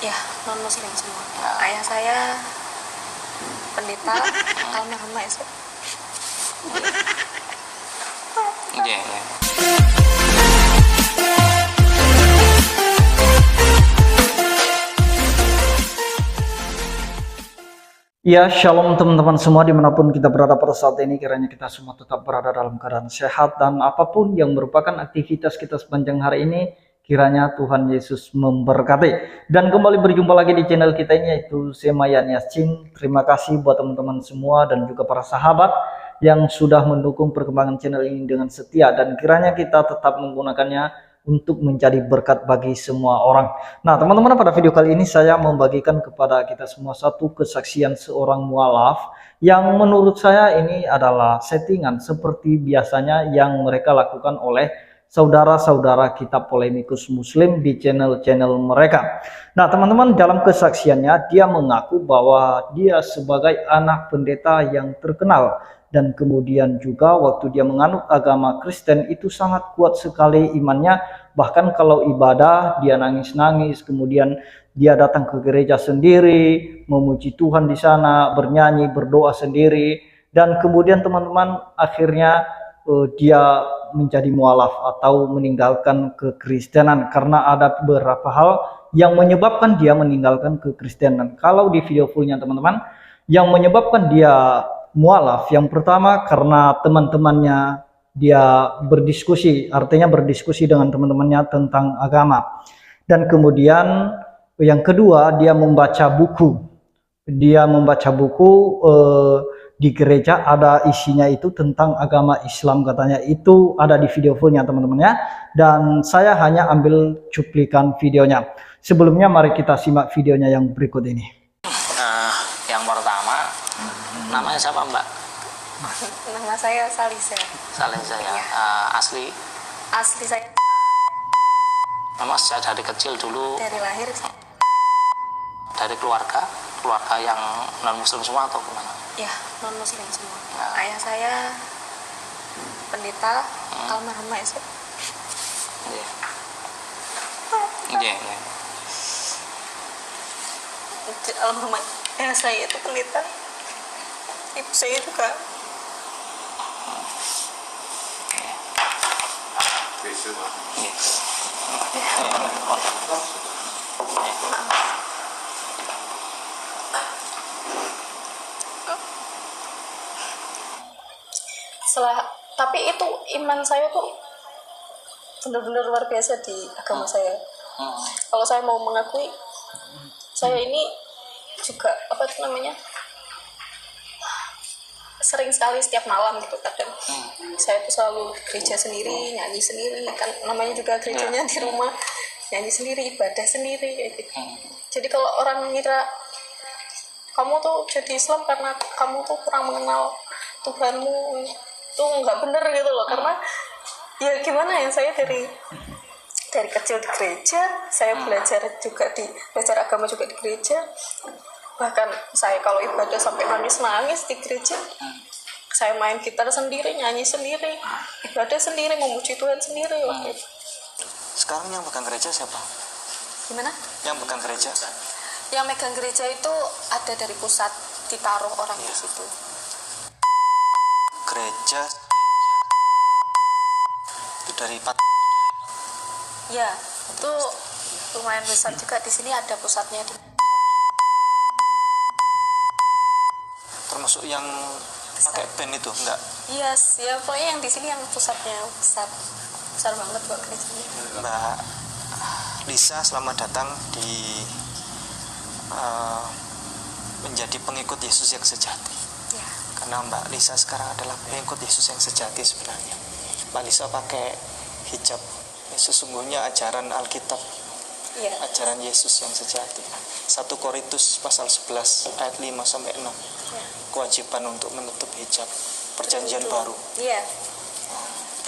Ya, non muslim semua. Ayah saya pendeta, almarhum Maesuk. Iya. Ya, shalom teman-teman semua dimanapun kita berada pada saat ini, kiranya kita semua tetap berada dalam keadaan sehat dan apapun yang merupakan aktivitas kita sepanjang hari ini, kiranya Tuhan Yesus memberkati. Dan kembali berjumpa lagi di channel kita ini, yaitu Semayan Yasin. Terima kasih buat teman-teman semua dan juga para sahabat yang sudah mendukung perkembangan channel ini dengan setia, dan kiranya kita tetap menggunakannya untuk menjadi berkat bagi semua orang. Nah teman-teman, pada video kali ini saya membagikan kepada kita semua satu kesaksian seorang mualaf yang menurut saya ini adalah settingan seperti biasanya yang mereka lakukan oleh saudara-saudara kita polemikus muslim di channel-channel mereka. Nah teman-teman, dalam kesaksiannya dia mengaku bahwa dia sebagai anak pendeta yang terkenal, dan kemudian juga waktu dia menganut agama Kristen itu sangat kuat sekali imannya. Bahkan kalau ibadah dia nangis-nangis, kemudian dia datang ke gereja sendiri, memuji Tuhan di sana, bernyanyi, berdoa sendiri. Dan kemudian teman-teman, akhirnya dia menjadi mualaf atau meninggalkan kekristenan karena ada beberapa hal yang menyebabkan dia meninggalkan kekristenan. Kalau di video fullnya teman-teman, yang menyebabkan dia mualaf, yang pertama karena teman-temannya dia berdiskusi, artinya berdiskusi dengan teman-temannya tentang agama. Dan kemudian yang kedua, dia membaca buku. Dia membaca buku di gereja, ada isinya itu tentang agama Islam katanya. Itu ada di video fullnya teman-temannya, dan saya hanya ambil cuplikan videonya. Sebelumnya mari kita simak videonya yang berikut ini. Yang pertama, namanya siapa Mbak? Nama saya Salisa. Salisa ya. Iya. Asli Saya memang sejak dari kecil dulu dari lahir dari keluarga yang non muslim semua atau gimana? ya non muslim semua. Ya. Ayah saya pendeta, almarhum Maesuk. Iya. Iya. Almarhum ayah saya itu pendeta. Ibu saya juga. Iya. Tapi itu iman saya tuh benar-benar luar biasa di agama saya. Kalau saya mau mengakui, saya ini juga apa itu namanya, sering sekali setiap malam gitu kadang saya tuh selalu gereja sendiri, nyanyi sendiri, kan namanya juga gerejanya di rumah, nyanyi sendiri, ibadah sendiri kayak gitu. Jadi kalau orang mengira kamu tuh jadi Islam karena kamu tuh kurang mengenal Tuhanmu, itu nggak bener gitu loh. Karena ya gimana ya, saya dari kecil di gereja, saya belajar agama juga di gereja. Bahkan saya kalau ibadah sampai nangis di gereja. Saya main gitar sendiri, nyanyi sendiri, ibadah sendiri, memuji Tuhan sendiri waktu itu. Sekarang yang pegang gereja siapa? Gimana? Yang pegang gereja? Yang megang gereja itu ada dari pusat, ditaruh orang di situ. Gereja itu dari Ya, itu lumayan besar juga. Di sini ada pusatnya. Termasuk yang pakai band itu enggak? Yes, ya pokoknya yang di sini yang pusatnya besar banget kok gerejanya. Mbak Lisa, selamat datang di menjadi pengikut Yesus yang sejati. Ya. Karena Mbak Lisa sekarang adalah pengikut Yesus yang sejati sebenarnya. Mbak Lisa pakai hijab. Sesungguhnya ajaran Alkitab, Ya. ajaran Yesus yang sejati. 1 Korintus pasal 11 ayat 5 sampai 6. Ya. Kewajiban untuk menutup hijab. Perjanjian baru. Iya.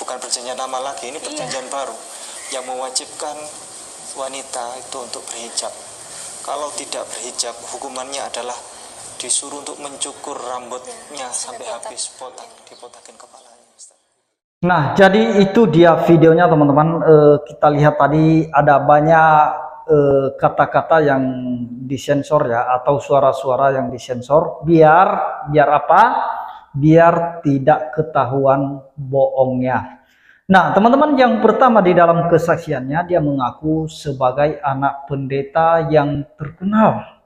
Bukan perjanjian lama lagi, ini perjanjian baru yang mewajibkan wanita itu untuk berhijab. Kalau tidak berhijab, hukumannya adalah disuruh untuk mencukur rambutnya sampai habis, dipotakin kepalanya. Nah, jadi itu dia videonya teman-teman. Kita lihat tadi ada banyak kata-kata yang disensor ya, atau suara-suara yang disensor, biar apa? Biar tidak ketahuan bohongnya. Nah, teman-teman, yang pertama di dalam kesaksiannya, dia mengaku sebagai anak pendeta yang terkenal.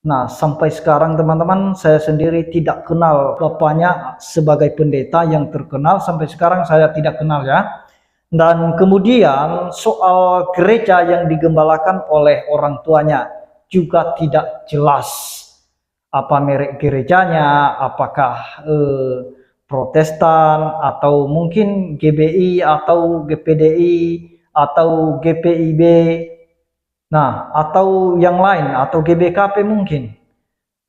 Nah, sampai sekarang teman-teman, saya sendiri tidak kenal bapaknya sebagai pendeta yang terkenal. Sampai sekarang saya tidak kenal ya. Dan kemudian soal gereja yang digembalakan oleh orang tuanya juga tidak jelas. Apa merek gerejanya, apakah Protestan, atau mungkin GBI, atau GPDI, atau GPIB. Nah, atau yang lain, atau GBKP mungkin.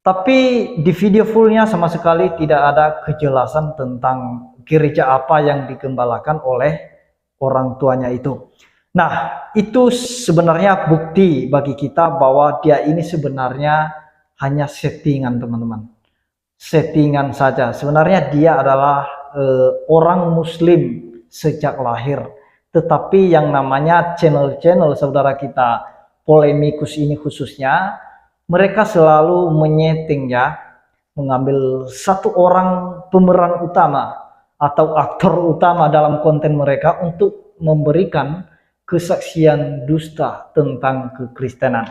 Tapi di video fullnya sama sekali tidak ada kejelasan tentang gereja apa yang digembalakan oleh orang tuanya itu. Nah, itu sebenarnya bukti bagi kita bahwa dia ini sebenarnya hanya settingan, teman-teman. Settingan saja. Sebenarnya dia adalah orang Muslim sejak lahir. Tetapi yang namanya channel-channel saudara kita, polemikus ini khususnya, mereka selalu menyeting ya, mengambil satu orang pemeran utama atau aktor utama dalam konten mereka untuk memberikan kesaksian dusta tentang kekristenan.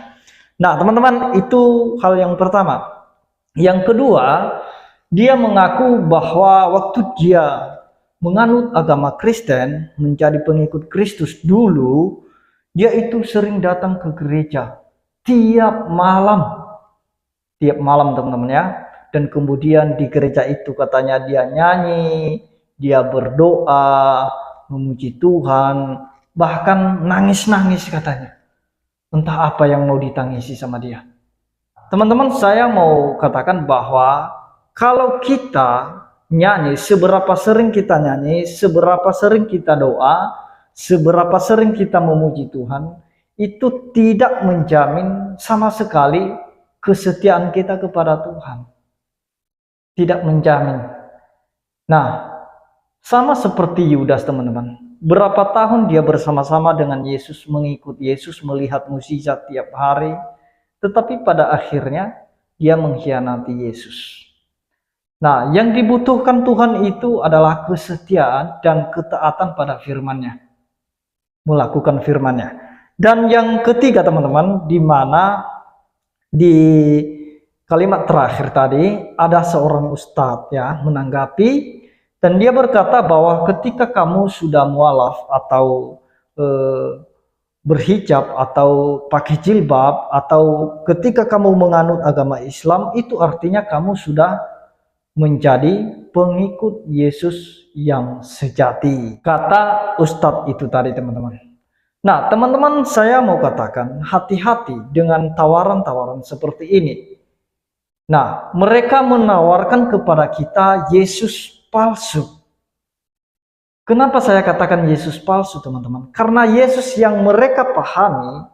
Nah, teman-teman, itu hal yang pertama. Yang kedua, dia mengaku bahwa waktu dia menganut agama Kristen, menjadi pengikut Kristus dulu, dia itu sering datang ke gereja tiap malam teman-teman ya. Dan kemudian di gereja itu katanya dia nyanyi, dia berdoa, memuji Tuhan, bahkan nangis-nangis katanya. Entah apa yang mau ditangisi sama dia. Teman-teman, saya mau katakan bahwa kalau kita nyanyi, seberapa sering kita nyanyi, seberapa sering kita doa, seberapa sering kita memuji Tuhan, itu tidak menjamin sama sekali kesetiaan kita kepada Tuhan. Tidak menjamin. Nah, sama seperti Yudas, teman-teman. Berapa tahun dia bersama-sama dengan Yesus, mengikut Yesus, melihat mukjizat tiap hari, tetapi pada akhirnya dia mengkhianati Yesus. Nah, yang dibutuhkan Tuhan itu adalah kesetiaan dan ketaatan pada firman-Nya. Melakukan firman-Nya. Dan yang ketiga, teman-teman, di mana di kalimat terakhir tadi ada seorang ustadz ya menanggapi, dan dia berkata bahwa ketika kamu sudah mualaf atau berhijab atau pakai jilbab, atau ketika kamu menganut agama Islam, itu artinya kamu sudah menjadi pengikut Yesus yang sejati. Kata ustadz itu tadi, teman-teman. Nah, teman-teman, saya mau katakan hati-hati dengan tawaran-tawaran seperti ini. Nah, mereka menawarkan kepada kita Yesus palsu. Kenapa saya katakan Yesus palsu, teman-teman? Karena Yesus yang mereka pahami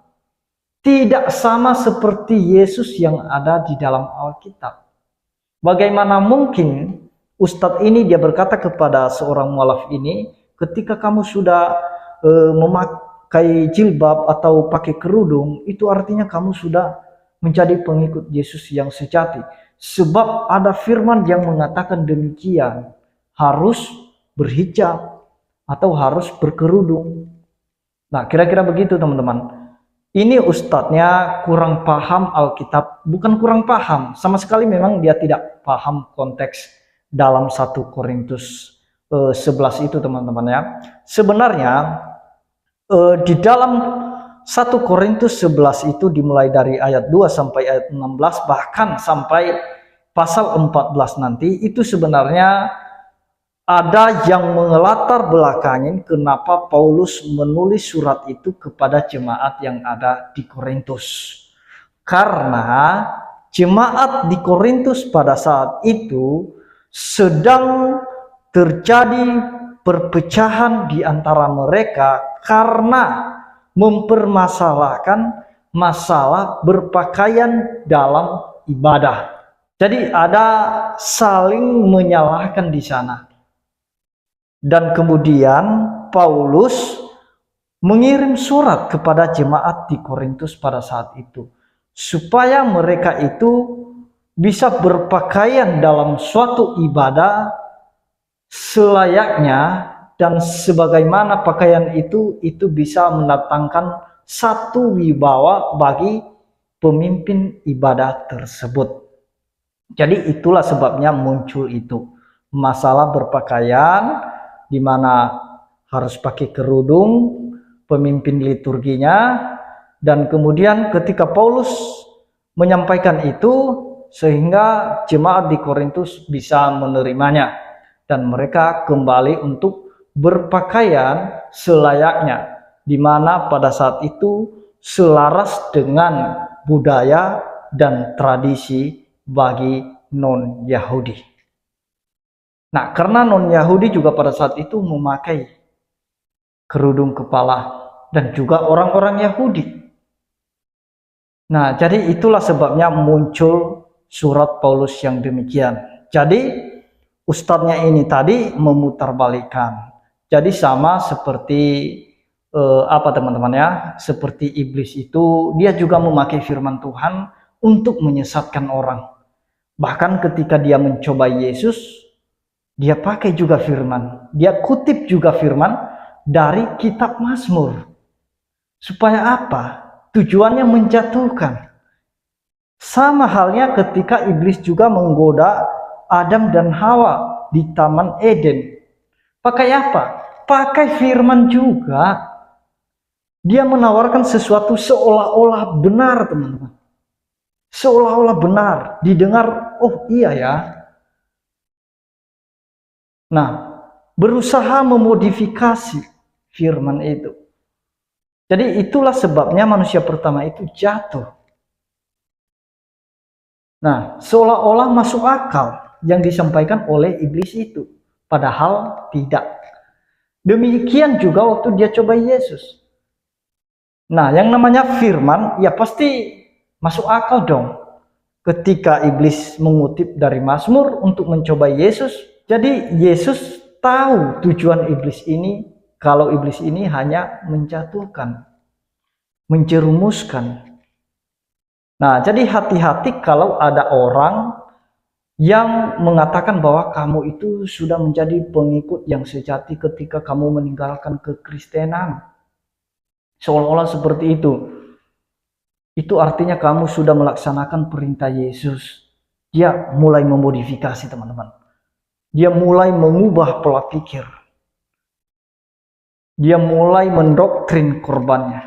tidak sama seperti Yesus yang ada di dalam Alkitab. Bagaimana mungkin ustadz ini dia berkata kepada seorang mualaf ini, ketika kamu sudah memakai jilbab atau pakai kerudung, itu artinya kamu sudah menjadi pengikut Yesus yang sejati. Sebab ada firman yang mengatakan demikian, harus berhijab atau harus berkerudung. Nah, kira-kira begitu, teman-teman. Ini ustadznya kurang paham Alkitab, bukan kurang paham, sama sekali memang dia tidak paham konteks dalam 1 Korintus 11 itu, teman-teman ya. Sebenarnya di dalam 1 Korintus 11 itu dimulai dari ayat 2 sampai ayat 16, bahkan sampai pasal 14 nanti, itu sebenarnya ada yang mengelatar belakangin kenapa Paulus menulis surat itu kepada jemaat yang ada di Korintus. Karena jemaat di Korintus pada saat itu sedang terjadi perpecahan di antara mereka karena mempermasalahkan masalah berpakaian dalam ibadah. Jadi ada saling menyalahkan di sana. Dan kemudian Paulus mengirim surat kepada jemaat di Korintus pada saat itu, supaya mereka itu bisa berpakaian dalam suatu ibadah selayaknya, dan sebagaimana pakaian itu bisa mendatangkan satu wibawa bagi pemimpin ibadah tersebut. Jadi itulah sebabnya muncul itu masalah berpakaian, di mana harus pakai kerudung pemimpin liturginya, dan kemudian ketika Paulus menyampaikan itu, sehingga jemaat di Korintus bisa menerimanya dan mereka kembali untuk berpakaian selayaknya, di mana pada saat itu selaras dengan budaya dan tradisi bagi non-Yahudi. Nah, karena non-Yahudi juga pada saat itu memakai kerudung kepala, dan juga orang-orang Yahudi. Nah, jadi itulah sebabnya muncul surat Paulus yang demikian. Jadi ustadznya ini tadi memutarbalikkan. Jadi sama seperti apa teman-teman ya, seperti iblis itu, dia juga memakai firman Tuhan untuk menyesatkan orang. Bahkan ketika dia mencoba Yesus, dia pakai juga firman, dia kutip juga firman dari kitab Mazmur. Supaya apa? Tujuannya menjatuhkan. Sama halnya ketika iblis juga menggoda Adam dan Hawa di Taman Eden. Pakai apa? Pakai firman juga. Dia menawarkan sesuatu seolah-olah benar, teman-teman. Seolah-olah benar. Didengar, oh iya ya. Nah, berusaha memodifikasi firman itu. Jadi itulah sebabnya manusia pertama itu jatuh. Nah, seolah-olah masuk akal yang disampaikan oleh iblis itu. Padahal tidak. Demikian juga waktu dia coba Yesus. Nah, yang namanya firman, ya pasti masuk akal dong. Ketika iblis mengutip dari Mazmur untuk mencoba Yesus. Jadi Yesus tahu tujuan iblis ini, kalau iblis ini hanya menjatuhkan, menjerumuskan. Nah, jadi hati-hati kalau ada orang yang mengatakan bahwa kamu itu sudah menjadi pengikut yang sejati ketika kamu meninggalkan kekristenan. Seolah-olah seperti itu. Itu artinya kamu sudah melaksanakan perintah Yesus. Dia mulai memodifikasi, teman-teman. Dia mulai mengubah pola pikir. Dia mulai mendoktrin korbannya.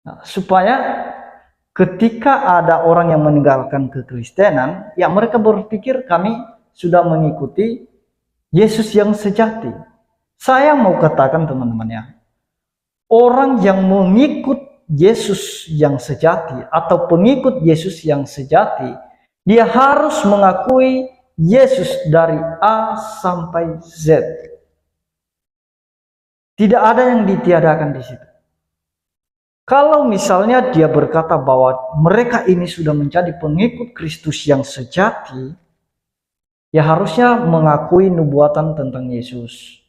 Nah, supaya ketika ada orang yang meninggalkan kekristenan, ya mereka berpikir kami sudah mengikuti Yesus yang sejati. Saya mau katakan teman-teman ya, orang yang mengikut Yesus yang sejati atau pengikut Yesus yang sejati, dia harus mengakui Yesus dari A sampai Z. Tidak ada yang ditiadakan di situ. Kalau misalnya dia berkata bahwa mereka ini sudah menjadi pengikut Kristus yang sejati, ya harusnya mengakui nubuatan tentang Yesus.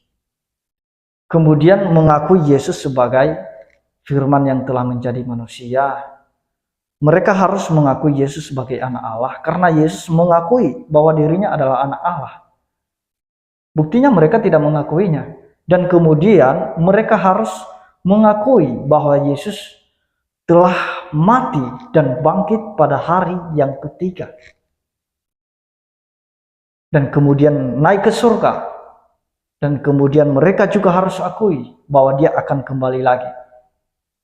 Kemudian mengakui Yesus sebagai firman yang telah menjadi manusia. Mereka harus mengakui Yesus sebagai anak Allah, karena Yesus mengakui bahwa dirinya adalah anak Allah. Buktinya mereka tidak mengakuinya. Dan kemudian mereka harus mengakui bahwa Yesus telah mati dan bangkit pada hari yang ketiga. Dan kemudian naik ke surga. Dan kemudian mereka juga harus akui bahwa dia akan kembali lagi.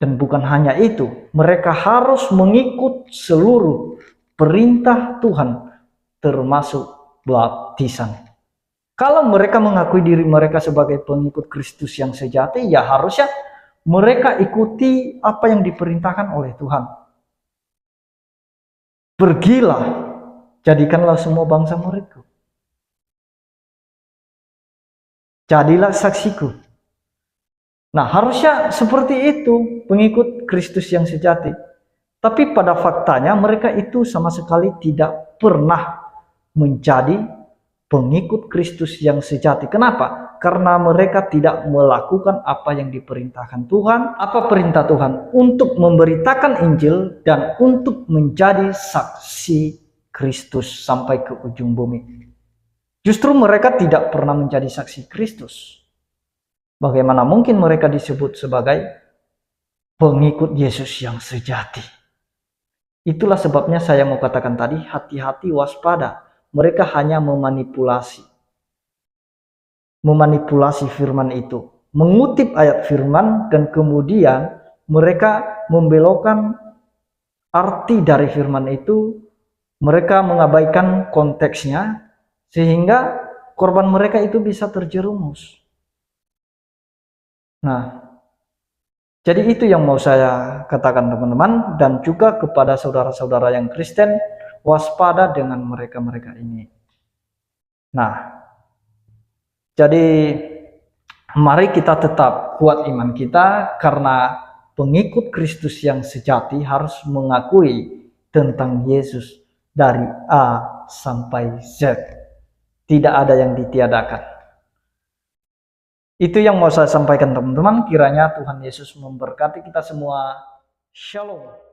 Dan bukan hanya itu, mereka harus mengikut seluruh perintah Tuhan, termasuk baptisan. Kalau mereka mengakui diri mereka sebagai pengikut Kristus yang sejati, ya harusnya mereka ikuti apa yang diperintahkan oleh Tuhan. Pergilah, jadikanlah semua bangsa muridku. Jadilah saksiku. Nah, harusnya seperti itu pengikut Kristus yang sejati. Tapi pada faktanya mereka itu sama sekali tidak pernah menjadi pengikut Kristus yang sejati. Kenapa? Karena mereka tidak melakukan apa yang diperintahkan Tuhan. Apa perintah Tuhan? Untuk memberitakan Injil dan untuk menjadi saksi Kristus sampai ke ujung bumi. Justru mereka tidak pernah menjadi saksi Kristus. Bagaimana mungkin mereka disebut sebagai pengikut Yesus yang sejati? Itulah sebabnya saya mau katakan tadi, hati-hati, waspada. Mereka hanya memanipulasi firman itu, mengutip ayat firman dan kemudian mereka membelokkan arti dari firman itu, mereka mengabaikan konteksnya sehingga korban mereka itu bisa terjerumus. Nah, jadi itu yang mau saya katakan teman-teman, dan juga kepada saudara-saudara yang Kristen, waspada dengan mereka-mereka ini. Nah, jadi mari kita tetap kuat iman kita, karena pengikut Kristus yang sejati harus mengakui tentang Yesus dari A sampai Z. Tidak ada yang ditiadakan. Itu yang mau saya sampaikan teman-teman. Kiranya Tuhan Yesus memberkati kita semua. Shalom.